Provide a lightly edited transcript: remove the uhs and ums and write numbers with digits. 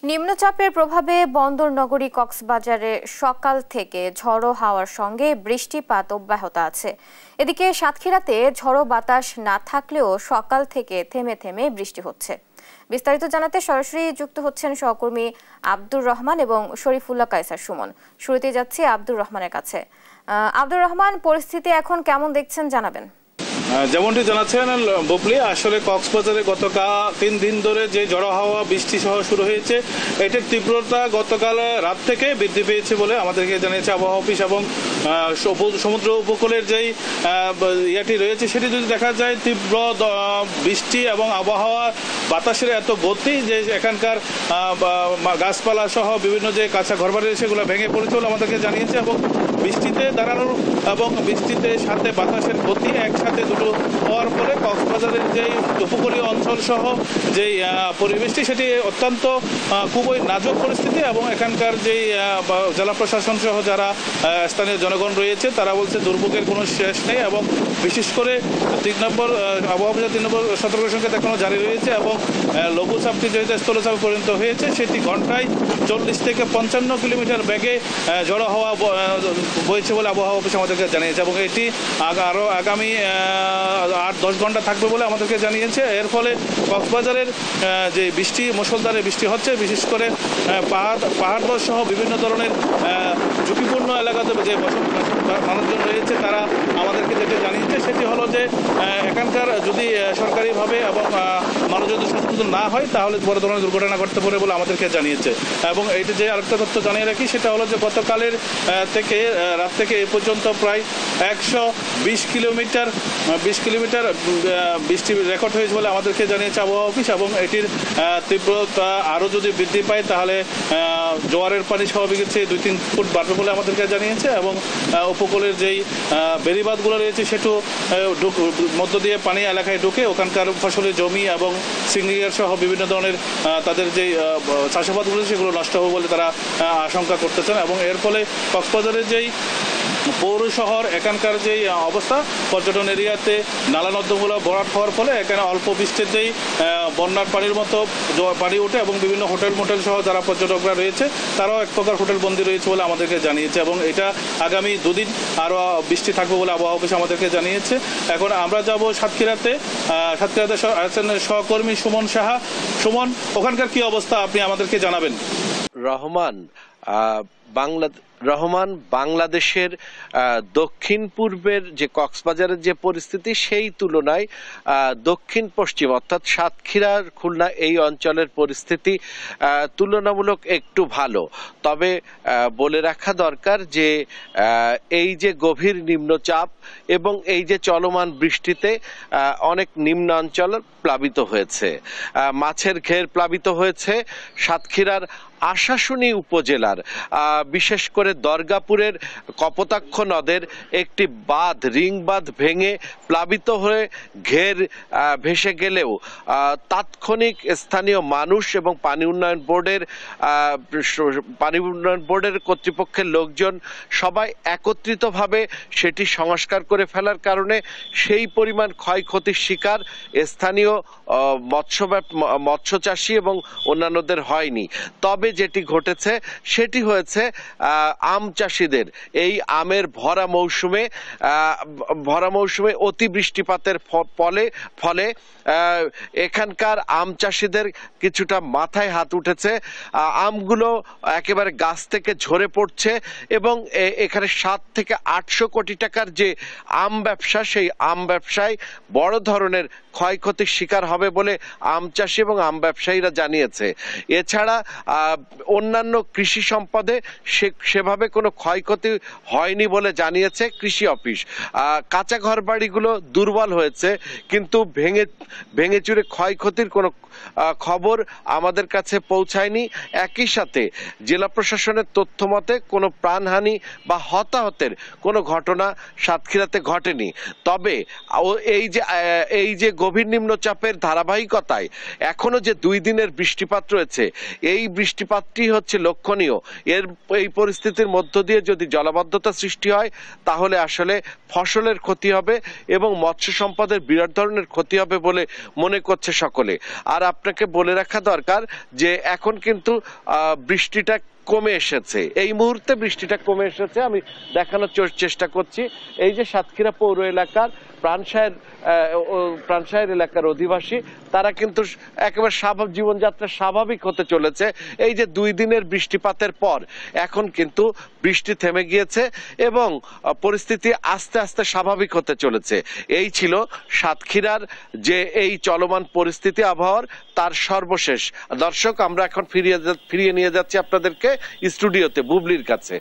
নিম্নচাপের প্রভাবে বন্দর নগরী কক্সবাজারে সকাল থেকে ঝড়ো হাওয়ার সঙ্গে বৃষ্টিপাত অব্যাহত আছে। এদিকে সাতক্ষীরাতে ঝড়ো বাতাস না থাকলেও সকাল থেকে থেমে থেমে বৃষ্টি হচ্ছে। বিস্তারিত জানাতে সরাসরি যুক্ত হচ্ছেন সহকর্মী আব্দুর রহমান এবং শরীফুল্লাহ কায়সার সুমন। শুরুতে যাচ্ছি আব্দুর রহমানের কাছে। আব্দুর রহমান, পরিস্থিতি এখন কেমন দেখছেন জানাবেন। যেমনটি জানাচ্ছেন বুবলি, আসলে কক্সবাজারে গতকাল 3 দিন ধরে যে ঝড়ো হাওয়া বৃষ্টি সহ শুরু হয়েছে, এটির তীব্রতা গতকাল রাত থেকে বৃদ্ধি পেয়েছে বলে আমাদেরকে জানিয়েছে আবহাওয়া অফিস। এবং সমুদ্র উপকূলের যেই ইয়াটি রয়েছে সেটি যদি দেখা যায়, তীব্র বৃষ্টি এবং আবহাওয়া বাতাসের এত গতি যে এখানকার গাছপালা সহ বিভিন্ন যে কাঁচা ঘরবাড়ি সেগুলো ভেঙে পড়েছে বলে আমাদেরকে জানিয়েছে। এবং বৃষ্টিতে দাঁড়ানোর এবং বৃষ্টিতে সাথে বাতাসের গতি একসাথে দুটো হওয়ার ফলে কক্সবাজারের যেই উপকূলীয় অঞ্চল সহ যেই পরিবেশটি সেটি অত্যন্ত খুবই নাজুক পরিস্থিতি। এবং এখানকার যেই জেলা প্রশাসন সহ যারা স্থানীয় জনগণ রয়েছে তারা বলছে দুর্ভোগের কোনো শেষ নেই। এবং বিশেষ করে 3 নম্বর আবহাওয়া 3 নম্বর সতর্ক সংকেত এখনো জারি রয়েছে। এবং লঘুচাপটি যেহেতু স্থলচাপে পরিণত হয়েছে, সেটি ঘন্টায় 40 থেকে 55 কিলোমিটার বেগে ঝড়ো হাওয়া বইছে বলে আবহাওয়া অফিস আমাদেরকে জানিয়েছে। এবং এটি আরও আগামী 8-10 ঘন্টা থাকবে বলে আমাদেরকে জানিয়েছে। এর ফলে কক্সবাজারের যে বৃষ্টি, মুষলধারে বৃষ্টি হচ্ছে, বিশেষ করে পাহাড় সহ বিভিন্ন ধরনের ঝুঁকিপূর্ণ এলাকাতে যে মানুষজন রয়েছে তারা আমাদেরকে যেটা জানিয়েছে সেটি হলো যে এখানকার যদি সরকারিভাবে এবং মানুষ যদি সচেতন না হয় তাহলে বড় ধরনের দুর্ঘটনা ঘটতে পারে বলে আমাদেরকে জানিয়েছে। এবং এইটি যে আরেকটা তথ্য জানিয়ে রাখি, সেটা হলো যে গতকালের থেকে রাত থেকে এ পর্যন্ত প্রায় 120 কিলোমিটার বৃষ্টি রেকর্ড হয়েছে বলে আমাদেরকে জানিয়েছে আবহাওয়া অফিস। এবং এটির তীব্রতা আরও যদি বৃদ্ধি পায় তাহলে জোয়ারের পানি স্বাভাবিকের চেয়ে 2-3 ফুট বাড়বে বলে আমাদেরকে জানিয়েছে। এবং উপকূলের যেই বেড়িবাঁধগুলো রয়েছে সেটু মধ্য দিয়ে পানি এলাকায় ঢুকে ওখানকার ফসলের জমি এবং সিঙ্গিয়ার সহ বিভিন্ন ধরনের তাদের যেই চাষাবাদগুলো সেগুলো নষ্ট হবে বলে তারা আশঙ্কা করতেছেন। এবং এর ফলে কক্সবাজারের যেই পৌর শহর এখানকার যেই অবস্থা, পর্যটন এরিয়াতে নালা নর্দমাগুলো ভরাট হওয়ার ফলে এখানে অল্প বৃষ্টিতেই বন্যার পানির মতো পানি ওঠে। এবং বিভিন্ন হোটেল মোটেল সহ যারা পর্যটকরা রয়েছে তারাও এক প্রকার হোটেল বন্দী রয়েছে বলে আমাদেরকে জানিয়েছে। এবং এটা আগামী 2 দিন আরও বৃষ্টি থাকবে বলে আবহাওয়া অফিস আমাদেরকে জানিয়েছে। এখন আমরা যাব সাতক্ষীরাতে আছেন সহকর্মী সুমন সাহা। সুমন, ওখানকার কি অবস্থা আপনি আমাদেরকে জানাবেন। বাংলাদেশের দক্ষিণ পূর্বের যে কক্সবাজারের যে পরিস্থিতি সেই তুলনায় দক্ষিণ পশ্চিম অর্থাৎ সাতক্ষীরার খুলনা এই অঞ্চলের পরিস্থিতি তুলনামূলক একটু ভালো। তবে বলে রাখা দরকার যে এই যে গভীর নিম্নচাপ এবং এই যে চলমান বৃষ্টিতে অনেক নিম্নাঞ্চল প্লাবিত হয়েছে, মাছের ঘের প্লাবিত হয়েছে। সাতক্ষীরার আশাশুনি উপজেলার বিশেষ করে দরগাপুরের কপোতাক্ষ নদের একটি বাঁধ, রিং বাঁধ ভেঙে প্লাবিত হয়ে ঘের ভেসে গেলেও তাৎক্ষণিক স্থানীয় মানুষ এবং পানি উন্নয়ন বোর্ডের কর্তৃপক্ষের লোকজন সবাই একত্রিতভাবে সেটি সংস্কার করে ফেলার কারণে সেই পরিমাণ ক্ষয়ক্ষতির শিকার স্থানীয় মৎস্য চাষী এবং অন্যান্যদের হয়নি। তবে যেটি ঘটেছে সেটি হয়েছে আম চাষিদের এই আমের ভরা মৌসুমে অতি বৃষ্টিপাতের ফলে এখানকার আম চাষিদের কিছুটা মাথায় হাত উঠেছে। আমগুলো একেবারে গাছ থেকে ঝরে পড়ছে এবং এখানে 7 থেকে 800 কোটি টাকার যে আম ব্যবসা, সেই আম ব্যবসায় বড় ধরনের ক্ষয়ক্ষতির শিকার হবে বলে আম চাষি এবং আম ব্যবসায়ীরা জানিয়েছে। এছাড়া অন্যান্য কৃষি সম্পদে সেভাবে কোনো ক্ষয়ক্ষতি হয়নি বলে জানিয়েছে কৃষি অফিস। কাঁচা ঘর বাড়িগুলো দুর্বল হয়েছে, কিন্তু ভেঙে চুরে ক্ষয়ক্ষতির কোনো খবর আমাদের কাছে পৌঁছায়নি। একই সাথে জেলা প্রশাসনের তথ্য মতে কোনো প্রাণহানি বা হতাহতের কোনো ঘটনা সাতক্ষীরাতে ঘটেনি। তবে এই যে গভীর নিম্নচাপের ধারাবাহিকতায় এখনো যে 2 দিনের বৃষ্টিপাত রয়েছে, এই বৃষ্টিপাতটি হচ্ছে লক্ষণীয়। এই পরিস্থিতির মধ্য দিয়ে যদি জলাবদ্ধতা সৃষ্টি হয় তাহলে আসলে ফসলের ক্ষতি হবে এবং মৎস্য সম্পদের বিরাট ধরনের ক্ষতি হবে বলে মনে করছে সকলে। আর আপনাকে বলে রাখা দরকার যে এখন কিন্তু বৃষ্টিটা কমে এসেছে, এই মুহূর্তে বৃষ্টিটা কমে এসেছে। আমি দেখানোর চেষ্টা করছি, এই যে সাতক্ষীরা পৌর এলাকার প্রাণসায়ের এলাকার অধিবাসী, তারা কিন্তু একেবারে জীবনযাত্রা স্বাভাবিক হতে চলেছে। এই যে 2 দিনের বৃষ্টিপাতের পর এখন কিন্তু বৃষ্টি থেমে গিয়েছে এবং পরিস্থিতি আস্তে আস্তে স্বাভাবিক হতে চলেছে। এই ছিল সাতক্ষীরার যে এই চলমান পরিস্থিতি আবহাওয়ার তার সর্বশেষ। দর্শক, আমরা এখন ফিরিয়ে নিয়ে যাচ্ছি আপনাদেরকে স্টুডিওতে বুবলির কাছে।